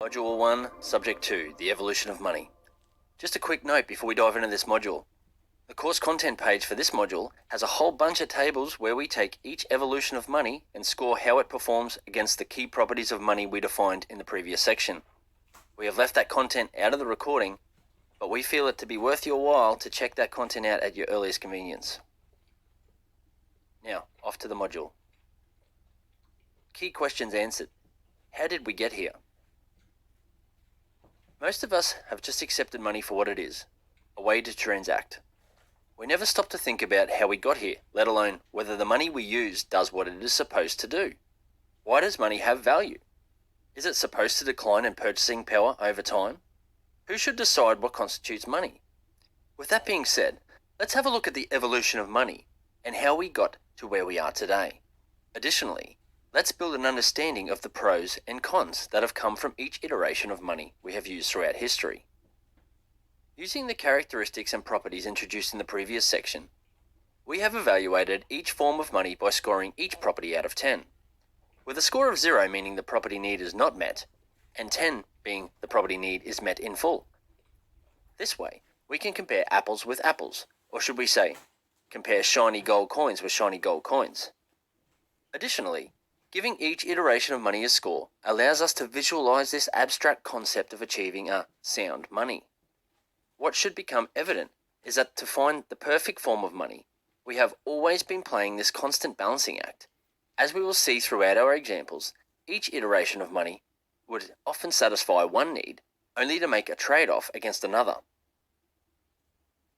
Module 1, Subject 2, The Evolution of Money. Just a quick note before we dive into this module. The course content page for this module has a whole bunch of tables where we take each evolution of money and score how it performs against the key properties of money we defined in the previous section. We have left that content out of the recording, but we feel it to be worth your while to check that content out at your earliest convenience. Now, off to the module. Key questions answered. How did we get here? Most of us have just accepted money for what it is, a way to transact. We never stop to think about how we got here, let alone whether the money we use does what it is supposed to do. Why does money have value? Is it supposed to decline in purchasing power over time? Who should decide what constitutes money? With that being said, let's have a look at the evolution of money and how we got to where we are today. Additionally, let's build an understanding of the pros and cons that have come from each iteration of money we have used throughout history. Using the characteristics and properties introduced in the previous section, we have evaluated each form of money by scoring each property out of 10, with a score of 0 meaning the property need is not met, and 10 being the property need is met in full. This way, we can compare apples with apples, or should we say, compare shiny gold coins with shiny gold coins. Additionally, giving each iteration of money a score allows us to visualize this abstract concept of achieving a sound money. What should become evident is that to find the perfect form of money, we have always been playing this constant balancing act. As we will see throughout our examples, each iteration of money would often satisfy one need, only to make a trade-off against another.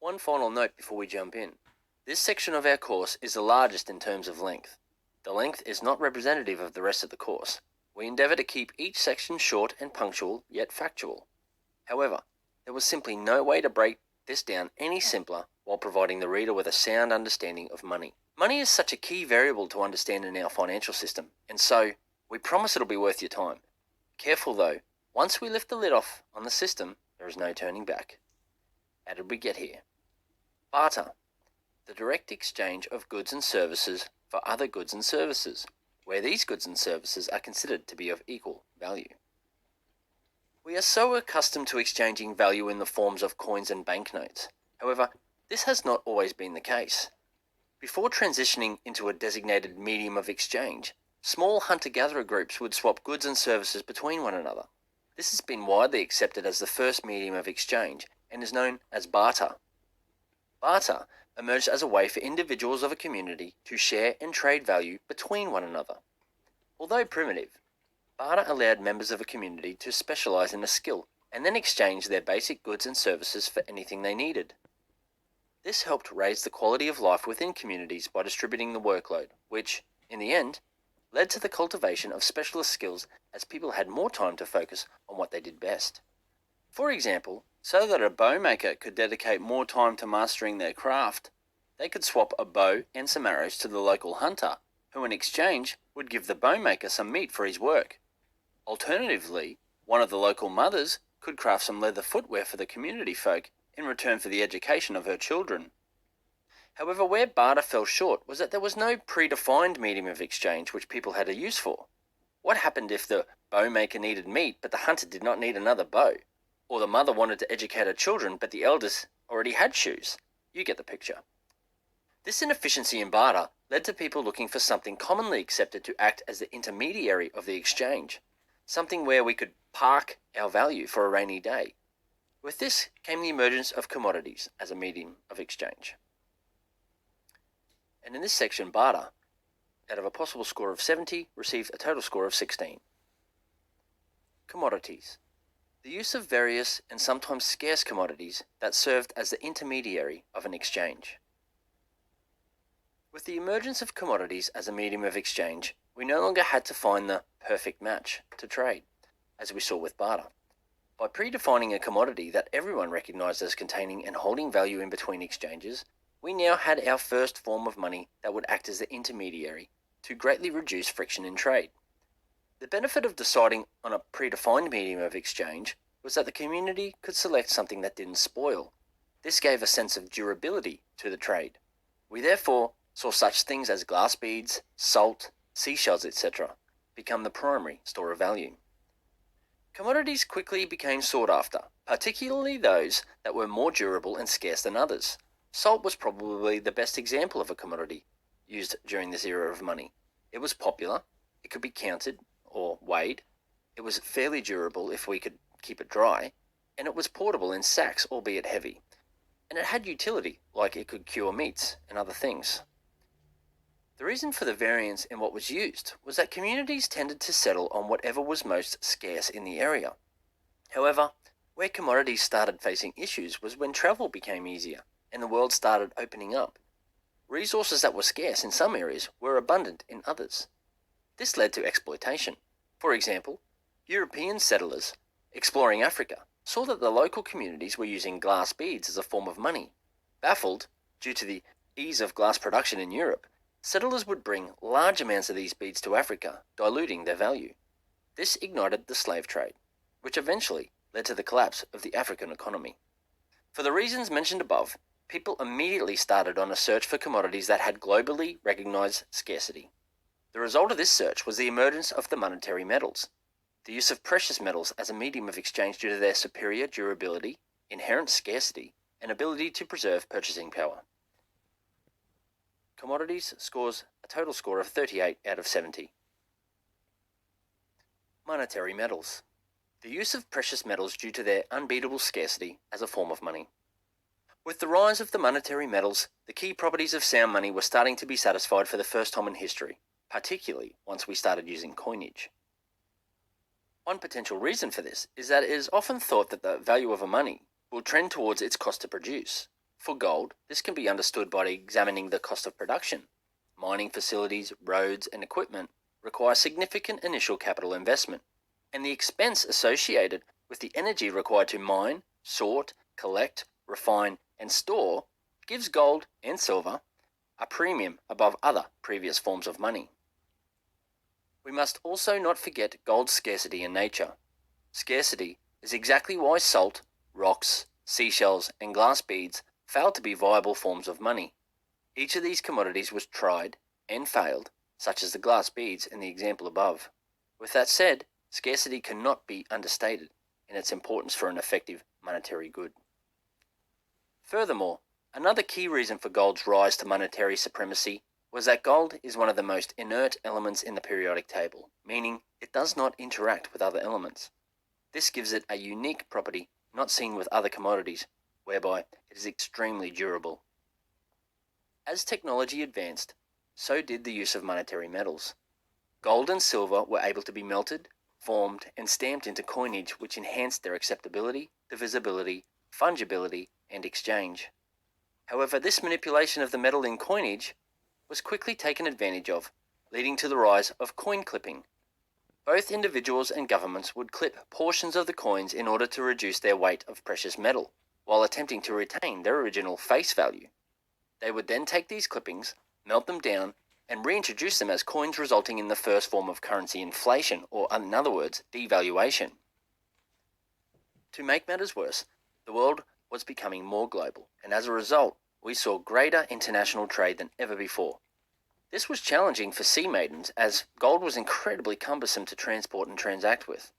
One final note before we jump in. This section of our course is the largest in terms of length. The length is not representative of the rest of the course. We endeavour to keep each section short and punctual, yet factual. However, there was simply no way to break this down any simpler while providing the reader with a sound understanding of money. Money is such a key variable to understand in our financial system, and so we promise it'll be worth your time. Careful though, once we lift the lid off on the system, there is no turning back. How did we get here? Barter, the direct exchange of goods and services for other goods and services, where these goods and services are considered to be of equal value. We are so accustomed to exchanging value in the forms of coins and banknotes. However, this has not always been the case. Before transitioning into a designated medium of exchange, small hunter-gatherer groups would swap goods and services between one another. This has been widely accepted as the first medium of exchange and is known as barter. Barter emerged as a way for individuals of a community to share and trade value between one another. Although primitive, barter allowed members of a community to specialize in a skill and then exchange their basic goods and services for anything they needed. This helped raise the quality of life within communities by distributing the workload, which, in the end, led to the cultivation of specialist skills as people had more time to focus on what they did best. For example, so that a bow maker could dedicate more time to mastering their craft, they could swap a bow and some arrows to the local hunter, who in exchange would give the bow maker some meat for his work. Alternatively, one of the local mothers could craft some leather footwear for the community folk in return for the education of her children. However, where barter fell short was that there was no predefined medium of exchange which people had a use for. What happened if the bow maker needed meat but the hunter did not need another bow? Or the mother wanted to educate her children but the elders already had shoes? You get the picture. This inefficiency in barter led to people looking for something commonly accepted to act as the intermediary of the exchange, something where we could park our value for a rainy day. With this came the emergence of commodities as a medium of exchange. And in this section, barter, out of a possible score of 70, received a total score of 16. Commodities. The use of various and sometimes scarce commodities that served as the intermediary of an exchange. With the emergence of commodities as a medium of exchange, we no longer had to find the perfect match to trade, as we saw with barter. By predefining a commodity that everyone recognized as containing and holding value in between exchanges, we now had our first form of money that would act as the intermediary to greatly reduce friction in trade. The benefit of deciding on a predefined medium of exchange was that the community could select something that didn't spoil. This gave a sense of durability to the trade. We therefore saw such things as glass beads, salt, seashells, etc. become the primary store of value. Commodities quickly became sought after, particularly those that were more durable and scarce than others. Salt was probably the best example of a commodity used during this era of money. It was popular, it could be counted or weighed, it was fairly durable if we could keep it dry, and it was portable in sacks, albeit heavy. And it had utility, like it could cure meats and other things. The reason for the variance in what was used was that communities tended to settle on whatever was most scarce in the area. However, where commodities started facing issues was when travel became easier and the world started opening up. Resources that were scarce in some areas were abundant in others. This led to exploitation. For example, European settlers exploring Africa saw that the local communities were using glass beads as a form of money. Baffled, due to the ease of glass production in Europe, settlers would bring large amounts of these beads to Africa, diluting their value. This ignited the slave trade, which eventually led to the collapse of the African economy. For the reasons mentioned above, people immediately started on a search for commodities that had globally recognized scarcity. The result of this search was the emergence of the monetary metals, the use of precious metals as a medium of exchange due to their superior durability, inherent scarcity, and ability to preserve purchasing power. Commodities scores a total score of 38 out of 70. Monetary metals. The use of precious metals due to their unbeatable scarcity as a form of money. With the rise of the monetary metals, the key properties of sound money were starting to be satisfied for the first time in history, particularly once we started using coinage. One potential reason for this is that it is often thought that the value of a money will trend towards its cost to produce. For gold, this can be understood by examining the cost of production. Mining facilities, roads, and equipment require significant initial capital investment, and the expense associated with the energy required to mine, sort, collect, refine, and store gives gold and silver a premium above other previous forms of money. We must also not forget gold's scarcity in nature. Scarcity is exactly why salt, rocks, seashells, and glass beads failed to be viable forms of money. Each of these commodities was tried and failed, such as the glass beads in the example above. With that said, scarcity cannot be understated in its importance for an effective monetary good. Furthermore, another key reason for gold's rise to monetary supremacy was that gold is one of the most inert elements in the periodic table, meaning it does not interact with other elements. This gives it a unique property not seen with other commodities, whereby it is extremely durable. As technology advanced, so did the use of monetary metals. Gold and silver were able to be melted, formed, and stamped into coinage, which enhanced their acceptability, divisibility, fungibility, and exchange. However, this manipulation of the metal in coinage was quickly taken advantage of, leading to the rise of coin clipping. Both individuals and governments would clip portions of the coins in order to reduce their weight of precious metal, while attempting to retain their original face value. They would then take these clippings, melt them down, and reintroduce them as coins, resulting in the first form of currency inflation, or in other words, devaluation. To make matters worse, the world was becoming more global, and as a result, we saw greater international trade than ever before. This was challenging for sea maidens, as gold was incredibly cumbersome to transport and transact with.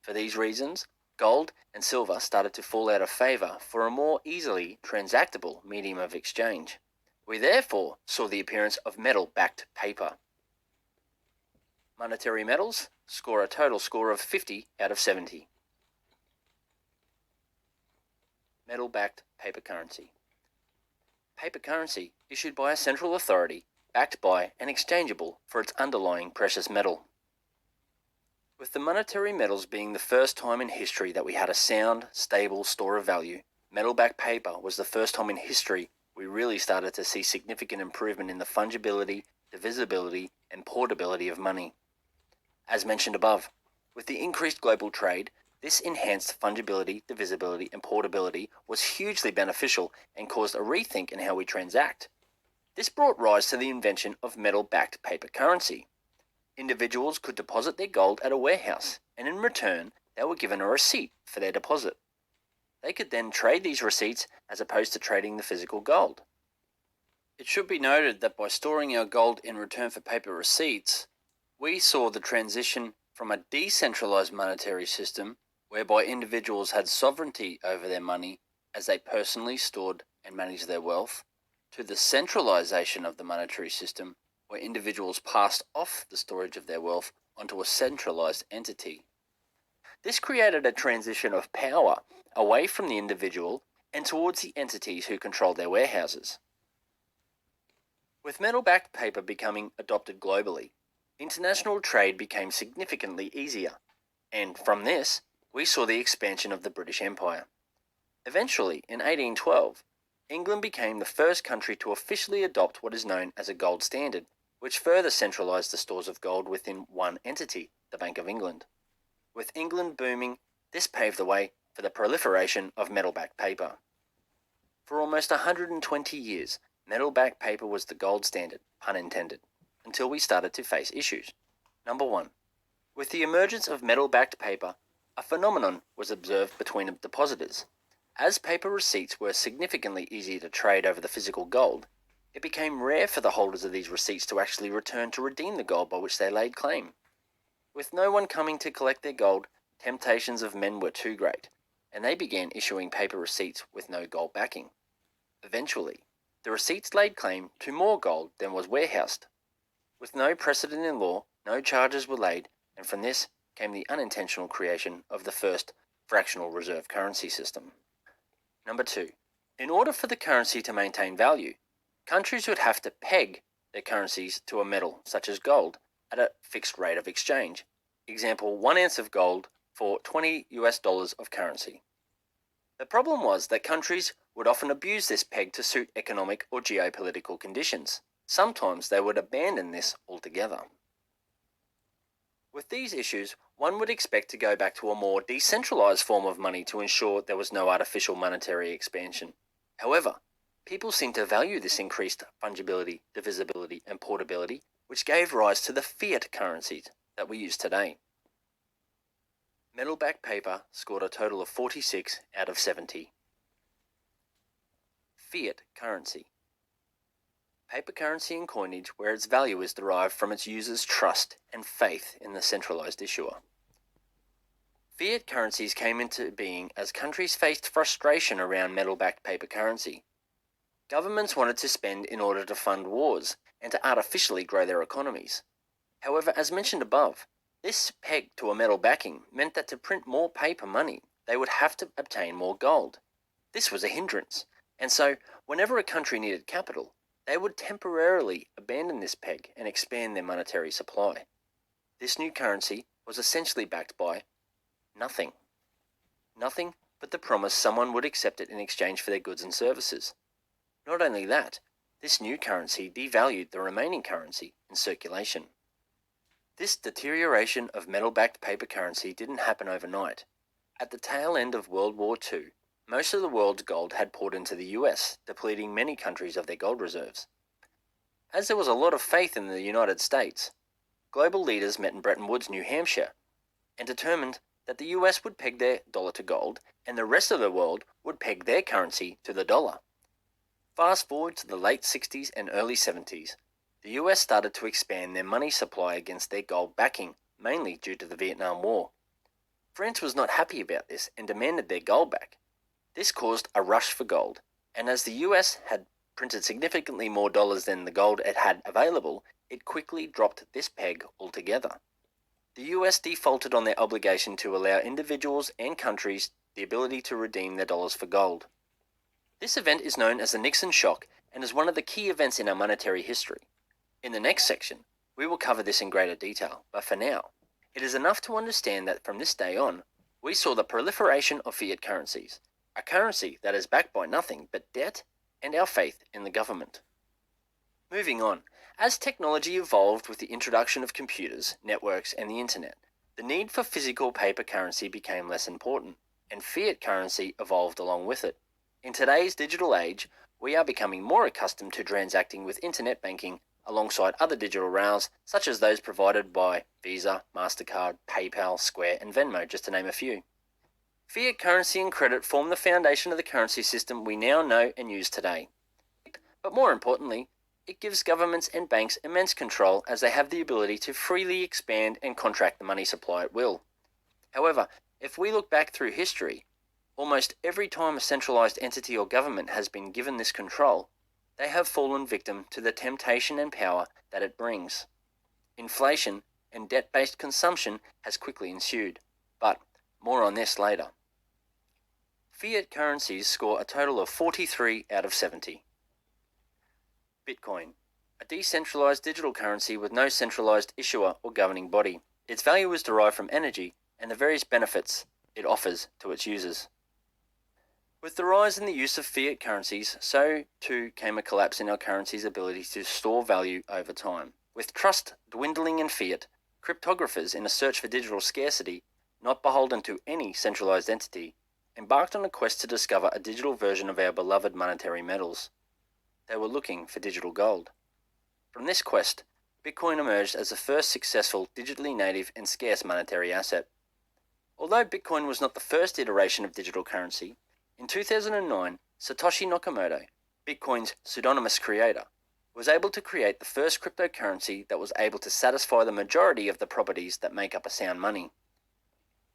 For these reasons, gold and silver started to fall out of favour for a more easily transactable medium of exchange. We therefore saw the appearance of metal-backed paper. Monetary metals score a total score of 50 out of 70. Metal-backed paper currency. Paper currency issued by a central authority, backed by and exchangeable for its underlying precious metal. With the monetary metals being the first time in history that we had a sound, stable store of value, metal-backed paper was the first time in history we really started to see significant improvement in the fungibility, divisibility, and portability of money. As mentioned above, with the increased global trade, this enhanced fungibility, divisibility, and portability was hugely beneficial and caused a rethink in how we transact. This brought rise to the invention of metal-backed paper currency. Individuals could deposit their gold at a warehouse, and in return, they were given a receipt for their deposit. They could then trade these receipts as opposed to trading the physical gold. It should be noted that by storing our gold in return for paper receipts, we saw the transition From a decentralized monetary system, whereby individuals had sovereignty over their money as they personally stored and managed their wealth, to the centralization of the monetary system, where individuals passed off the storage of their wealth onto a centralized entity. This created a transition of power away from the individual and towards the entities who controlled their warehouses. With metal-backed paper becoming adopted globally, international trade became significantly easier, and from this, we saw the expansion of the British Empire. Eventually, in 1812, England became the first country to officially adopt what is known as a gold standard, which further centralised the stores of gold within one entity, the Bank of England. With England booming, this paved the way for the proliferation of metal-backed paper. For almost 120 years, metal-backed paper was the gold standard, pun intended, until we started to face issues. Number 1. With the emergence of metal-backed paper, a phenomenon was observed between depositors. As paper receipts were significantly easier to trade over the physical gold, it became rare for the holders of these receipts to actually return to redeem the gold by which they laid claim. With no one coming to collect their gold, temptations of men were too great, and they began issuing paper receipts with no gold backing. Eventually, the receipts laid claim to more gold than was warehoused. With no precedent in law, no charges were laid, and from this came the unintentional creation of the first fractional reserve currency system. Number 2. In order for the currency to maintain value, countries would have to peg their currencies to a metal, such as gold, at a fixed rate of exchange. Example, 1 ounce of gold for $20 of currency. The problem was that countries would often abuse this peg to suit economic or geopolitical conditions. Sometimes they would abandon this altogether. With these issues, one would expect to go back to a more decentralized form of money to ensure there was no artificial monetary expansion. However, people seem to value this increased fungibility, divisibility, and portability, which gave rise to the fiat currencies that we use today. Metal-backed paper scored a total of 46 out of 70. Fiat currency. Paper currency and coinage where its value is derived from its users' trust and faith in the centralized issuer. Fiat currencies came into being as countries faced frustration around metal-backed paper currency. Governments wanted to spend in order to fund wars and to artificially grow their economies. However, as mentioned above, this peg to a metal backing meant that to print more paper money, they would have to obtain more gold. This was a hindrance, and so whenever a country needed capital, they would temporarily abandon this peg and expand their monetary supply. This new currency was essentially backed by nothing. Nothing but the promise someone would accept it in exchange for their goods and services. Not only that, this new currency devalued the remaining currency in circulation. This deterioration of metal-backed paper currency didn't happen overnight. At the tail end of World War II, most of the world's gold had poured into the US, depleting many countries of their gold reserves. As there was a lot of faith in the United States, global leaders met in Bretton Woods, New Hampshire, and determined that the US would peg their dollar to gold, and the rest of the world would peg their currency to the dollar. Fast forward to the late 60s and early 70s, the US started to expand their money supply against their gold backing, mainly due to the Vietnam War. France was not happy about this and demanded their gold back. This caused a rush for gold, and as the US had printed significantly more dollars than the gold it had available, it quickly dropped this peg altogether. The US defaulted on their obligation to allow individuals and countries the ability to redeem their dollars for gold. This event is known as the Nixon shock and is one of the key events in our monetary history. In the next section, we will cover this in greater detail, but for now, it is enough to understand that from this day on, we saw the proliferation of fiat currencies, a currency that is backed by nothing but debt and our faith in the government. Moving on, as technology evolved with the introduction of computers, networks, and the internet, the need for physical paper currency became less important, and fiat currency evolved along with it. In today's digital age, we are becoming more accustomed to transacting with internet banking alongside other digital rails such as those provided by Visa, MasterCard, PayPal, Square, and Venmo, just to name a few. Fiat currency and credit form the foundation of the currency system we now know and use today. But more importantly, it gives governments and banks immense control as they have the ability to freely expand and contract the money supply at will. However, if we look back through history, almost every time a centralized entity or government has been given this control, they have fallen victim to the temptation and power that it brings. Inflation and debt-based consumption has quickly ensued, but more on this later. Fiat currencies score a total of 43 out of 70. Bitcoin, a decentralized digital currency with no centralized issuer or governing body. Its value is derived from energy and the various benefits it offers to its users. With the rise in the use of fiat currencies, so too came a collapse in our currency's ability to store value over time. With trust dwindling in fiat, cryptographers in a search for digital scarcity, not beholden to any centralized entity, embarked on a quest to discover a digital version of our beloved monetary metals. They were looking for digital gold. From this quest, Bitcoin emerged as the first successful digitally native and scarce monetary asset. Although Bitcoin was not the first iteration of digital currency, in 2009, Satoshi Nakamoto, Bitcoin's pseudonymous creator, was able to create the first cryptocurrency that was able to satisfy the majority of the properties that make up a sound money.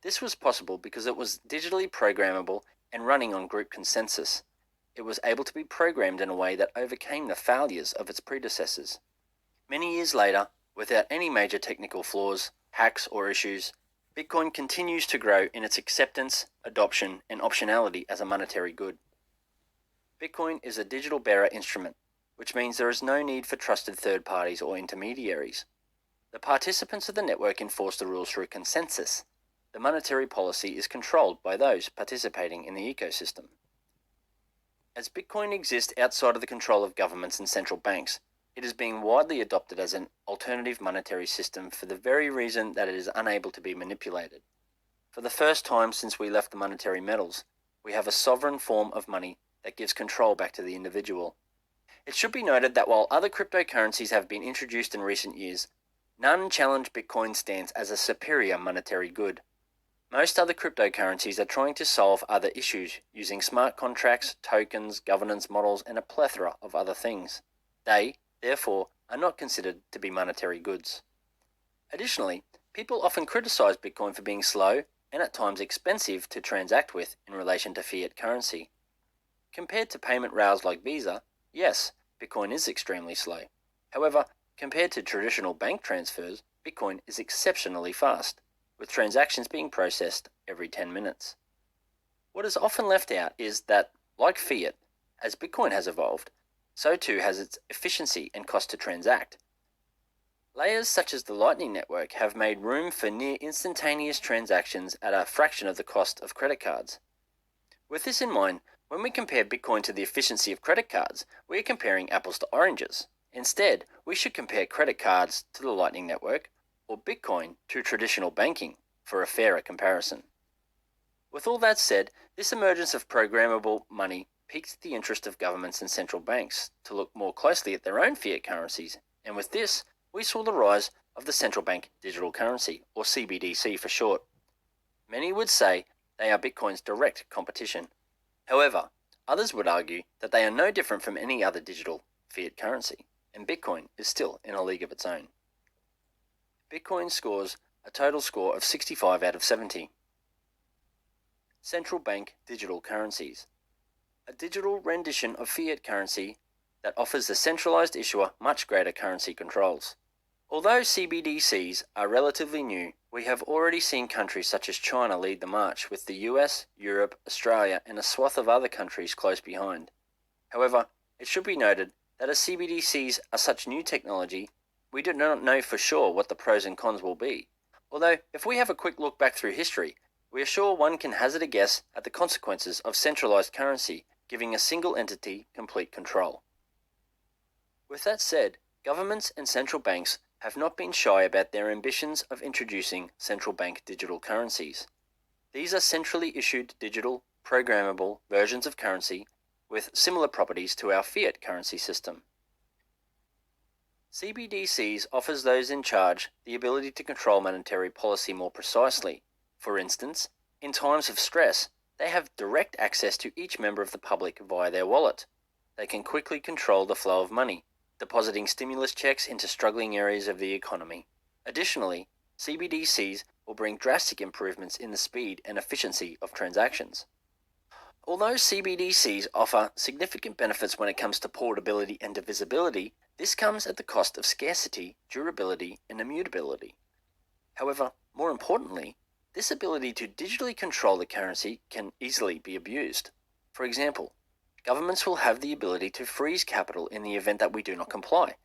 This was possible because it was digitally programmable and running on group consensus. It was able to be programmed in a way that overcame the failures of its predecessors. Many years later, without any major technical flaws, hacks, or issues, Bitcoin continues to grow in its acceptance, adoption, and optionality as a monetary good. Bitcoin is a digital bearer instrument, which means there is no need for trusted third parties or intermediaries. The participants of the network enforce the rules through consensus. The monetary policy is controlled by those participating in the ecosystem. As Bitcoin exists outside of the control of governments and central banks, it is being widely adopted as an alternative monetary system for the very reason that it is unable to be manipulated. For the first time since we left the monetary metals, we have a sovereign form of money that gives control back to the individual. It should be noted that while other cryptocurrencies have been introduced in recent years, none challenge Bitcoin's stance as a superior monetary good. Most other cryptocurrencies are trying to solve other issues using smart contracts, tokens, governance models, and a plethora of other things. They, therefore, are not considered to be monetary goods. Additionally, people often criticize Bitcoin for being slow and at times expensive to transact with in relation to fiat currency. Compared to payment rails like Visa, yes, Bitcoin is extremely slow. However, compared to traditional bank transfers, Bitcoin is exceptionally fast, with transactions being processed every 10 minutes. What is often left out is that, like fiat, as Bitcoin has evolved, so too has its efficiency and cost to transact. Layers such as the Lightning Network have made room for near instantaneous transactions at a fraction of the cost of credit cards. With this in mind, when we compare Bitcoin to the efficiency of credit cards, we are comparing apples to oranges. Instead, we should compare credit cards to the Lightning Network, or Bitcoin to traditional banking, for a fairer comparison. With all that said, this emergence of programmable money piqued the interest of governments and central banks to look more closely at their own fiat currencies, and with this, we saw the rise of the central bank digital currency, or CBDC for short. Many would say they are Bitcoin's direct competition. However, others would argue that they are no different from any other digital fiat currency, and Bitcoin is still in a league of its own. Bitcoin scores a total score of 65 out of 70. Central bank digital currencies. A digital rendition of fiat currency that offers the centralized issuer much greater currency controls. Although CBDCs are relatively new, we have already seen countries such as China lead the march, with the US, Europe, Australia, and a swath of other countries close behind. However, it should be noted that as CBDCs are such new technology, we do not know for sure what the pros and cons will be. Although, if we have a quick look back through history, we are sure one can hazard a guess at the consequences of centralized currency giving a single entity complete control. With that said, governments and central banks have not been shy about their ambitions of introducing central bank digital currencies. These are centrally issued digital, programmable versions of currency with similar properties to our fiat currency system. CBDCs offers those in charge the ability to control monetary policy more precisely. For instance, in times of stress, they have direct access to each member of the public via their wallet. They can quickly control the flow of money, depositing stimulus checks into struggling areas of the economy. Additionally, CBDCs will bring drastic improvements in the speed and efficiency of transactions. Although CBDCs offer significant benefits when it comes to portability and divisibility, this comes at the cost of scarcity, durability, and immutability. However, more importantly, this ability to digitally control the currency can easily be abused. For example, governments will have the ability to freeze capital in the event that we do not comply,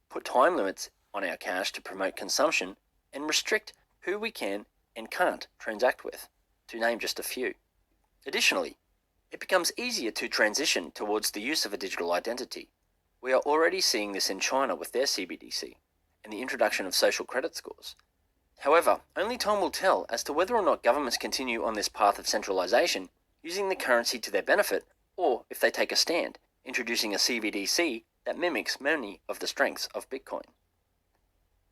put time limits on our cash to promote consumption, and restrict who we can and can't transact with, to name just a few. Additionally, it becomes easier to transition towards the use of a digital identity. We are already seeing this in China with their CBDC and the introduction of social credit scores. However, only time will tell as to whether or not governments continue on this path of centralization, using the currency to their benefit, or if they take a stand, introducing a CBDC that mimics many of the strengths of Bitcoin.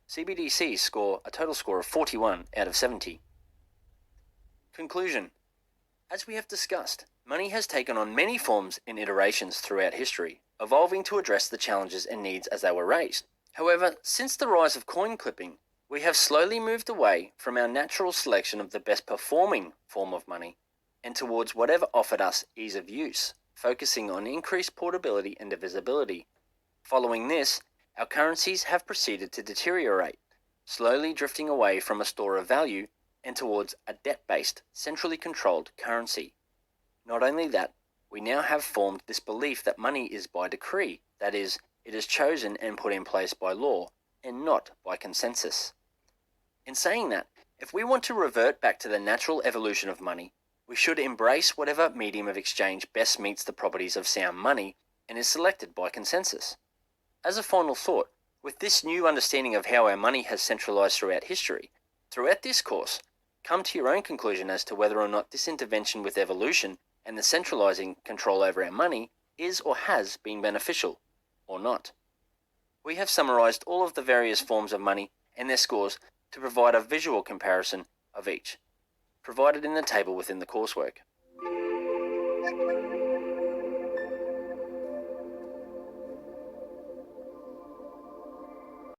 CBDCs score a total score of 41 out of 70. Conclusion. As we have discussed, money has taken on many forms and iterations throughout history, evolving to address the challenges and needs as they were raised. However, since the rise of coin clipping, we have slowly moved away from our natural selection of the best performing form of money and towards whatever offered us ease of use, focusing on increased portability and divisibility. Following this, our currencies have proceeded to deteriorate, slowly drifting away from a store of value and towards a debt-based, centrally controlled currency. Not only that, we now have formed this belief that money is by decree, that is, it is chosen and put in place by law, and not by consensus. In saying that, if we want to revert back to the natural evolution of money, we should embrace whatever medium of exchange best meets the properties of sound money and is selected by consensus. As a final thought, with this new understanding of how our money has centralized throughout history, throughout this course, come to your own conclusion as to whether or not this intervention with evolution and the centralizing control over our money is or has been beneficial, or not. We have summarized all of the various forms of money and their scores to provide a visual comparison of each, provided in the table within the coursework.